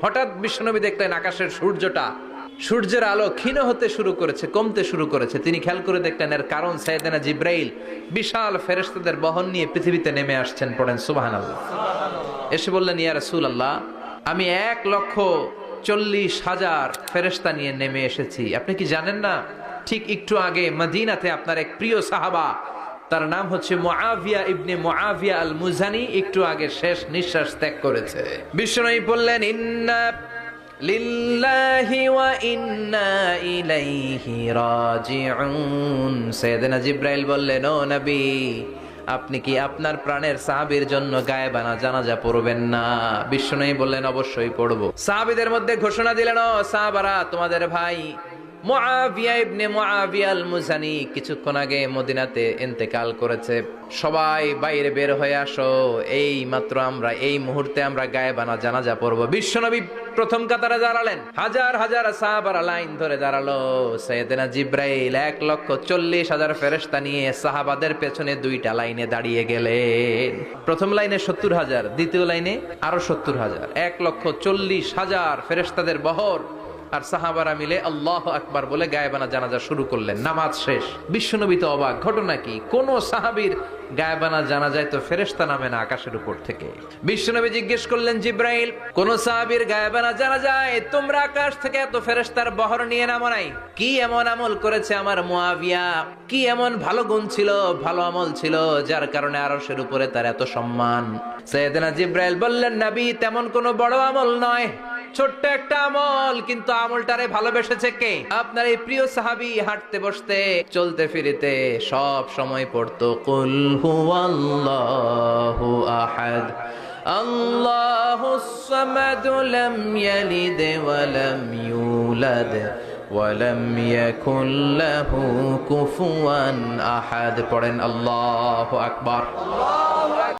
হঠাৎ বিশ্বনবী দেখলেন আকাশের সূর্যের আলো ক্ষীণ হতে শুরু করেছে, কমতে শুরু করেছে। তিনি খেয়াল করে দেখলেন এর কারণ সাইয়েদনা জিব্রাইল বিশাল ফেরেশতাদের বহন নিয়ে পৃথিবীতে নেমে আসছেন। পড়েন সুবহানাল্লাহ। এসে বললেন, ইয়া রাসূলুল্লাহ, আমি 1,40,000 ফেরেশতা নিয়ে নেমে এসেছি। আপনি কি জানেন না, ঠিক একটু আগে মদিনাতে আপনার এক প্রিয় সাহাবা, তার নাম হচ্ছে মুআবিয়া ইবনে মুআবিয়া আল মুজানি, একটু আগে শেষ নিঃশ্বাস ত্যাগ করেছে। বিশ্বনবী বললেন, ইন্না লিল্লাহি ওয়া ইন্না ইলাইহি রাজিউন। সাইয়েদনা জিব্রাইল বললেন, ও নবী, আপনি কি আপনার প্রাণের সাহাবীর জন্য গায়েবানা জানাজা পড়বেন না? বিশ্বনবী বললেন, অবশ্যই পড়ব। সাহাবীদের মধ্যে ঘোষণা দিলেন, ও সাহাবারা, তোমাদের ভাই মুআবিয়া ইবনে মুআবিয়া আল মুজানি কিছুক্ষণ আগে মদিনাতে ইন্তেকাল করেছে। সবাই বাইরে বের হয়ে আসো, এই মাত্র আমরা এই মুহূর্তে আমরা গায়েবানা জানাজা পড়ব। বিশ্বনবী প্রথম কাতারে দাঁড়ালেন, হাজার হাজার সাহাবারা লাইন ধরে দাঁড়ালো। সাইয়েদনা জিব্রাইল 1,40,000 ফেরেশতা নিয়ে সাহাবাদের পেছনে 2টা লাইনে দাঁড়িয়ে গেলেন। প্রথম লাইনে 70,000, দ্বিতীয় লাইনে আরো 70,000, 1,40,000 ফেরেশতাদের বহর। আর সাহাবারা মিলে আল্লাহু আকবার বলে গায়েবানা জানাজা শুরু করলেন। নামাজ শেষ। বিশ্বনবী তো অবাক, ঘটনা কি? কোন সাহাবীর গায়েবানা জানাজায় তো ফেরেশতা নামে না আকাশের উপর থেকে। বিশ্বনবী জিজ্ঞেস করলেন, জিব্রাইল, কোন সাহাবীর গায়েবানা জানাজায় তোমরা আকাশ থেকে এত ফেরেশতার বহর নিয়ে নামো নাই? কি এমন আমল করেছে আমার মুআবিয়া? কি এমন ভালো গুণ ছিল, ভালো আমল ছিল, যার কারণে আরশের উপরে তার এত সম্মান? সাইয়েদনা জিব্রাইল বললেন, নবী, তেমন কোনো বড় আমল নয়, ছোট্ট একটা আমল, কিন্তু আমলটারে ভালোবেসেছে কে? আপনার এই প্রিয় সাহাবী হাঁটতে বসতে চলতে ফিরিতে সব সময় পড়তো কুল হুয়াল্লাহু আহাদ আল্লাহুস সামাদ লাম ইয়ালিদ ওয়া লাম ইউলাদ ওয়া লাম ইয়াকুল লাহু কুফুয়ান আহাদ। পড়েন আল্লাহু আকবার।